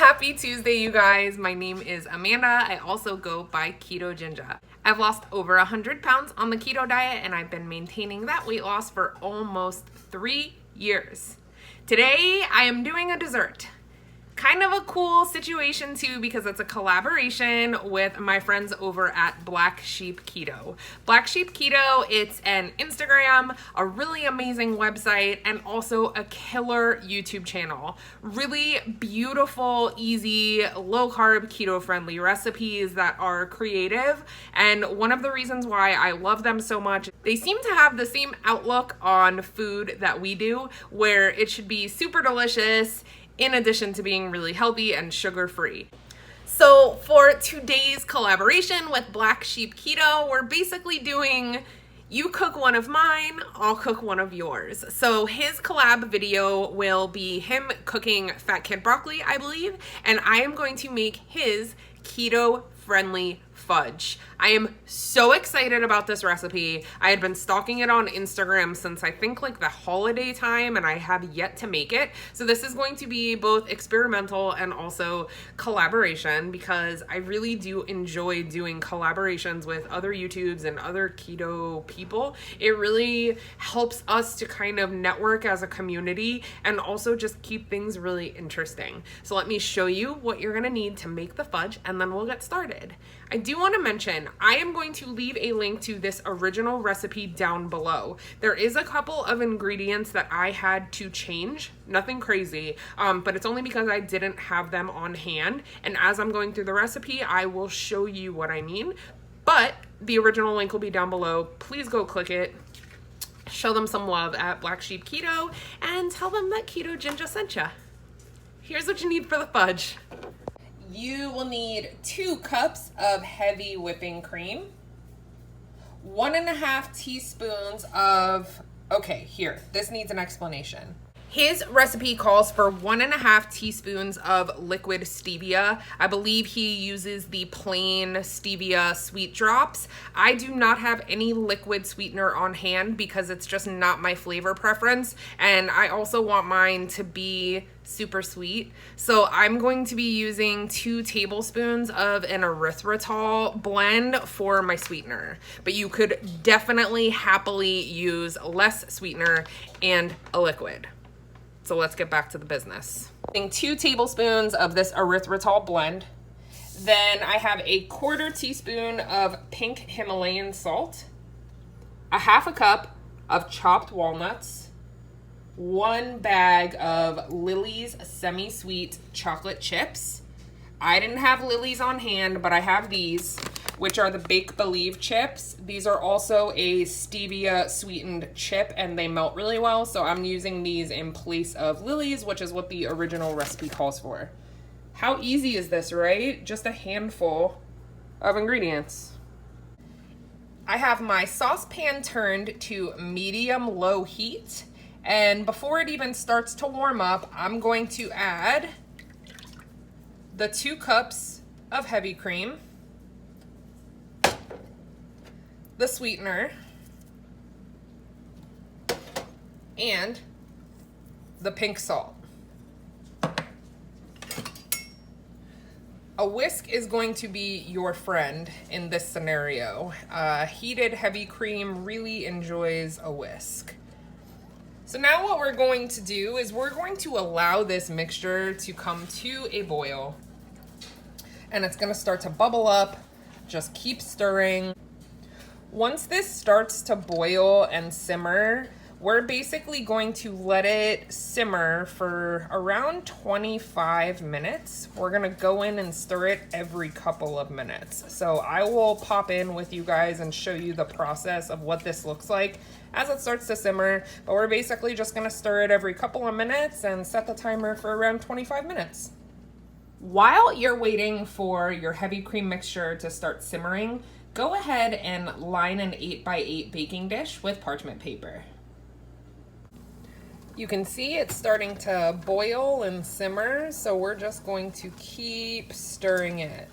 Happy Tuesday, you guys. My name is Amanda. I also go by Ketoginja. I've lost over 100 pounds on the keto diet, and I've been maintaining that weight loss for almost 3 years. Today, I am doing a dessert. Kind of a cool situation too, because it's a collaboration with my friends over at Black Sheep Keto. Black Sheep Keto, it's an Instagram, a really amazing website, and also a killer YouTube channel. Really beautiful, easy, low-carb, keto-friendly recipes that are creative. And one of the reasons why I love them so much, they seem to have the same outlook on food that we do, where it should be super delicious, in addition to being really healthy and sugar-free. So for today's collaboration with Black Sheep Keto, we're basically doing, you cook one of mine, I'll cook one of yours. So his collab video will be him cooking fat kid broccoli, I believe, and I am going to make his keto-friendly fudge. I am so excited about this recipe. I had been stalking it on Instagram since I think like the holiday time, and I have yet to make it. So this is going to be both experimental and also collaboration, because I really do enjoy doing collaborations with other YouTubes and other keto people. It really helps us to kind of network as a community and also just keep things really interesting. So let me show you what you're gonna need to make the fudge, and then we'll get started. I do want to mention, I am going to leave a link to this original recipe down below. There is a couple of ingredients that I had to change, nothing crazy, but it's only because I didn't have them on hand. And as I'm going through the recipe, I will show you what I mean. But the original link will be down below. Please go click it. Show them some love at Black Sheep Keto and tell them that Ketoginja sent ya. Here's what you need for the fudge. You will need 2 cups of heavy whipping cream, 1.5 teaspoons of, okay, here, this needs an explanation. His recipe calls for 1.5 teaspoons of liquid stevia. I believe he uses the plain stevia sweet drops. I do not have any liquid sweetener on hand because it's just not my flavor preference. And I also want mine to be super sweet. So I'm going to be using 2 tablespoons of an erythritol blend for my sweetener. But you could definitely happily use less sweetener and a liquid. So let's get back to the business. 2 tablespoons of this erythritol blend. Then I have a 1/4 teaspoon of pink Himalayan salt, a 1/2 cup of chopped walnuts, 1 bag of Lolli's semi-sweet chocolate chips. I didn't have Lolli's on hand, but I have these, which are the Bake Believe chips. These are also a stevia sweetened chip, and they melt really well, so I'm using these in place of Lolli's, which is what the original recipe calls for. How easy is this, right? Just a handful of ingredients. I have my saucepan turned to medium-low heat, and before it even starts to warm up, I'm going to add the 2 cups of heavy cream, the sweetener, and the pink salt. A whisk is going to be your friend in this scenario. Heated heavy cream really enjoys a whisk. So now what we're going to do is we're going to allow this mixture to come to a boil. And it's gonna start to bubble up. Just keep stirring. Once this starts to boil and simmer, we're basically going to let it simmer for around 25 minutes. We're gonna go in and stir it every couple of minutes. So I will pop in with you guys and show you the process of what this looks like as it starts to simmer, but we're basically just gonna stir it every couple of minutes and set the timer for around 25 minutes. While you're waiting for your heavy cream mixture to start simmering, go ahead and line an 8x8 baking dish with parchment paper. You can see it's starting to boil and simmer, so we're just going to keep stirring it.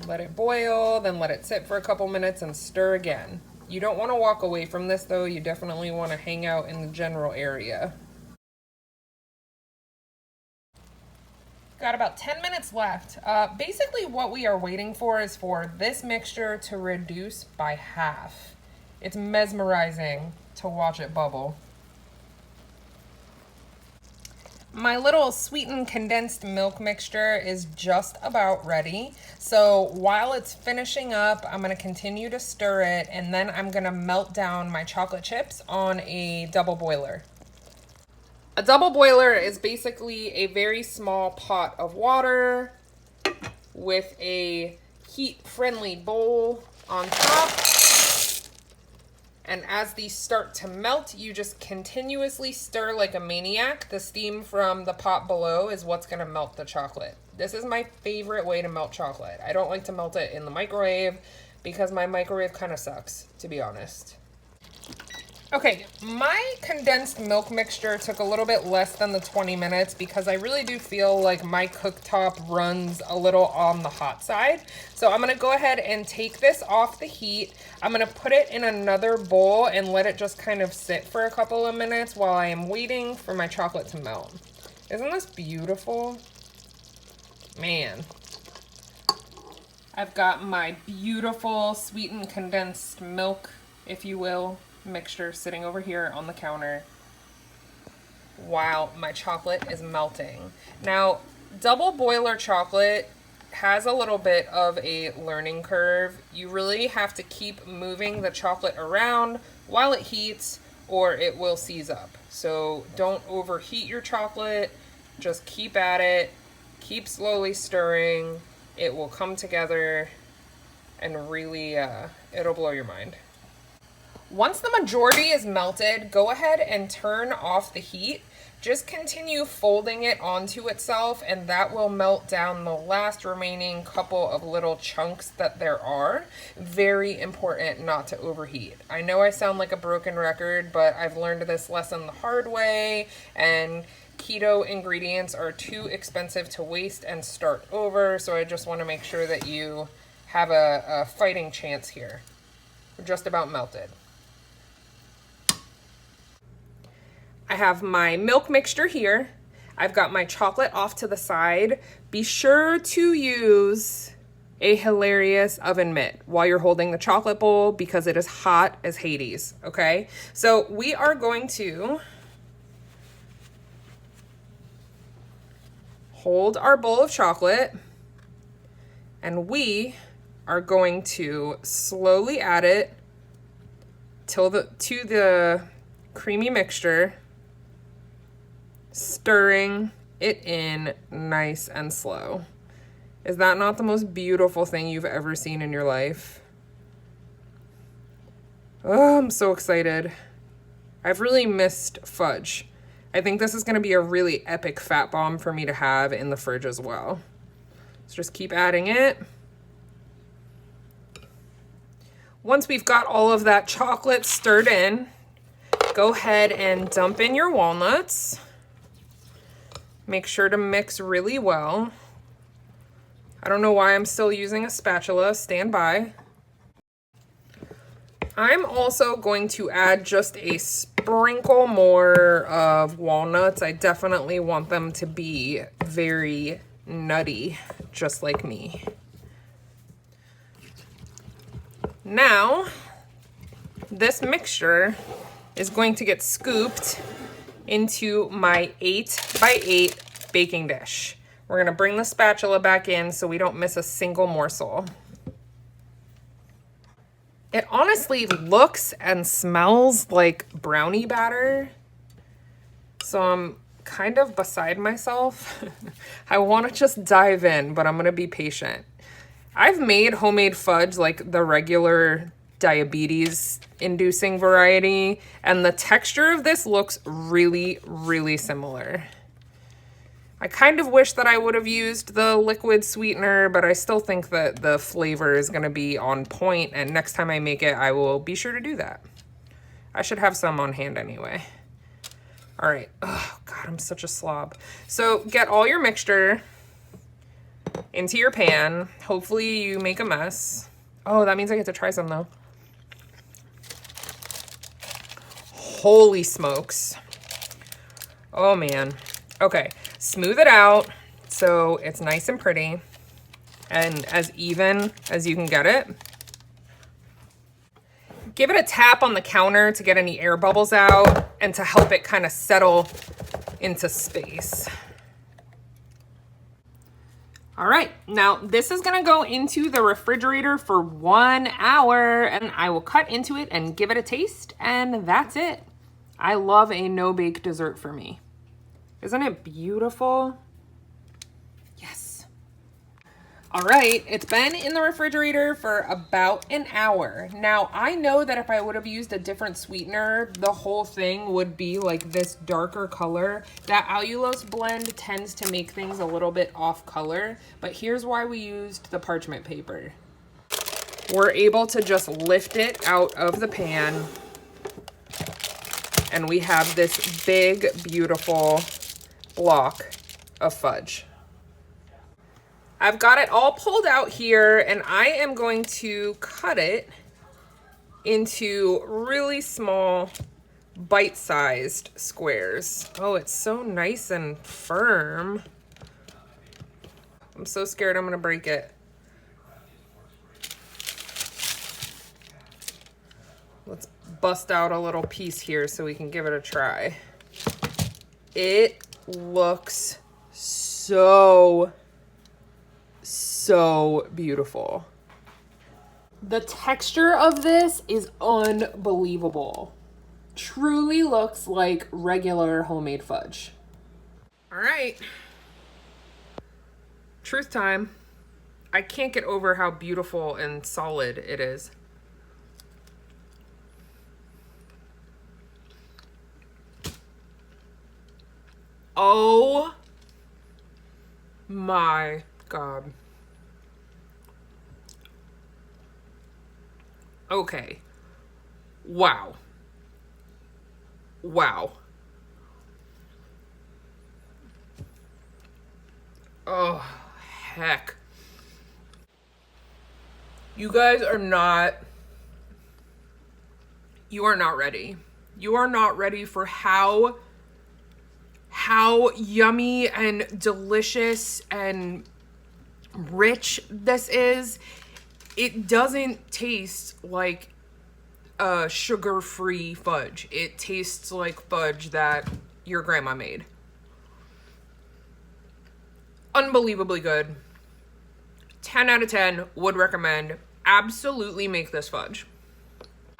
Let it boil, then let it sit for a couple minutes and stir again. You don't want to walk away from this though, you definitely want to hang out in the general area. Got about 10 minutes left. Basically what we are waiting for is for this mixture to reduce by half. It's mesmerizing to watch it bubble. My little sweetened condensed milk mixture is just about ready. So while it's finishing up, I'm gonna continue to stir it, and then I'm gonna melt down my chocolate chips on a double boiler. A double boiler is basically a very small pot of water with a heat-friendly bowl on top. And as these start to melt, you just continuously stir like a maniac. The steam from the pot below is what's gonna melt the chocolate. This is my favorite way to melt chocolate. I don't like to melt it in the microwave because my microwave kind of sucks, to be honest. Okay, my condensed milk mixture took a little bit less than the 20 minutes because I really do feel like my cooktop runs a little on the hot side. So I'm gonna go ahead and take this off the heat. I'm gonna put it in another bowl and let it just kind of sit for a couple of minutes while I am waiting for my chocolate to melt. Isn't this beautiful? Man. I've got my beautiful sweetened condensed milk, if you will, mixture sitting over here on the counter while my chocolate is melting. Now, double boiler chocolate has a little bit of a learning curve. You really have to keep moving the chocolate around while it heats or it will seize up. So don't overheat your chocolate, just keep at it, keep slowly stirring. It will come together and really, it'll blow your mind. Once the majority is melted, go ahead and turn off the heat. Just continue folding it onto itself, and that will melt down the last remaining couple of little chunks that there are. Very important not to overheat. I know I sound like a broken record, but I've learned this lesson the hard way, and keto ingredients are too expensive to waste and start over, so I just want to make sure that you have a fighting chance here. We're just about melted. I have my milk mixture here. I've got my chocolate off to the side. Be sure to use a hilarious oven mitt while you're holding the chocolate bowl because it is hot as Hades, okay? So we are going to hold our bowl of chocolate and we are going to slowly add it to the creamy mixture, stirring it in nice and slow. Is that not the most beautiful thing you've ever seen in your life? Oh, I'm so excited. I've really missed fudge. I think this is going to be a really epic fat bomb for me to have in the fridge as well. So just keep adding it. Once we've got all of that chocolate stirred in, go ahead and dump in your walnuts. Make sure to mix really well. I don't know why I'm still using a spatula. Stand by. I'm also going to add just a sprinkle more of walnuts. I definitely want them to be very nutty, just like me. Now, this mixture is going to get scooped into my 8x8 baking dish. We're gonna bring the spatula back in so we don't miss a single morsel. It honestly looks and smells like brownie batter. So I'm kind of beside myself. I wanna just dive in, but I'm gonna be patient. I've made homemade fudge like the regular diabetes inducing variety, and the texture of this looks really, really similar. I kind of wish that I would have used the liquid sweetener, but I still think that the flavor is going to be on point, and next time I make it, I will be sure to do that. I should have some on hand anyway. All right. Oh, God, I'm such a slob. So get all your mixture into your pan. Hopefully you make a mess. Oh, that means I get to try some, though. Holy smokes. Oh, man. Okay. Smooth it out. It's so it's nice and pretty and as even as you can get it. Give it a tap on the counter to get any air bubbles out and to help it kind of settle into space. All right, now this is gonna go into the refrigerator for 1 hour and I will cut into it and give it a taste, and that's it. I love a no-bake dessert for me. Isn't it beautiful? Yes. All right, it's been in the refrigerator for about an hour. Now, I know that if I would have used a different sweetener, the whole thing would be like this darker color. That allulose blend tends to make things a little bit off color, but here's why we used the parchment paper. We're able to just lift it out of the pan, and we have this big, beautiful block of fudge. I've got it all pulled out here, and I am going to cut it into really small, bite-sized squares. Oh, it's so nice and firm. I'm so scared I'm gonna break it. Let's bust out a little piece here so we can give it a try. It looks so beautiful. The texture of this is unbelievable. Truly looks like regular homemade fudge. All right. Truth time. I can't get over how beautiful and solid it is. Oh my God. Okay. Wow. Wow. Oh, heck. You guys are not, you are not ready. You are not ready for how yummy and delicious and rich this is. It doesn't taste like a sugar-free fudge. It tastes like fudge that your grandma made. Unbelievably good. 10 out of 10, would recommend. Absolutely make this fudge.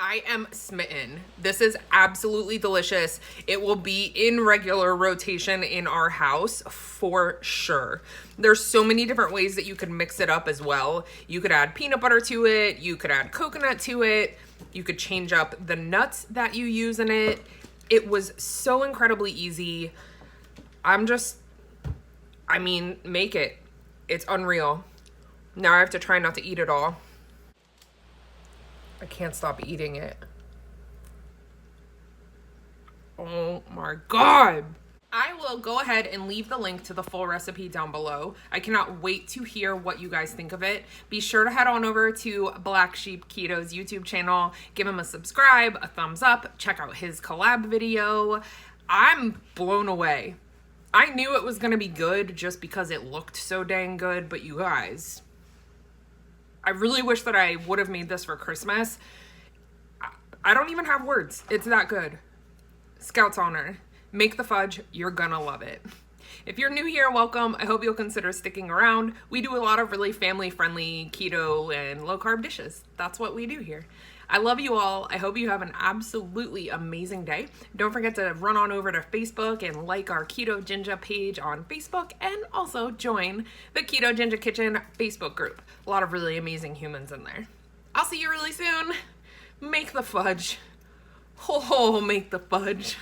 I am smitten. This is absolutely delicious. It will be in regular rotation in our house for sure. There's so many different ways that you could mix it up as well. You could add peanut butter to it. You could add coconut to it. You could change up the nuts that you use in it. It was so incredibly easy. Make it. It's unreal. Now I have to try not to eat it all. I can't stop eating it. Oh my God. I will go ahead and leave the link to the full recipe down below. I cannot wait to hear what you guys think of it. Be sure to head on over to Black Sheep Keto's YouTube channel. Give him a subscribe, a thumbs up, check out his collab video. I'm blown away. I knew it was gonna be good just because it looked so dang good, but you guys, I really wish that I would have made this for Christmas. I don't even have words. It's that good. Scout's honor. Make the fudge. You're gonna love it. If you're new here, welcome. I hope you'll consider sticking around. We do a lot of really family-friendly keto and low-carb dishes. That's what we do here. I love you all. I hope you have an absolutely amazing day. Don't forget to run on over to Facebook and like our Ketoginja page on Facebook, and also join the Ketoginja Kitchen Facebook group. A lot of really amazing humans in there. I'll see you really soon. Make the fudge. Oh, make the fudge.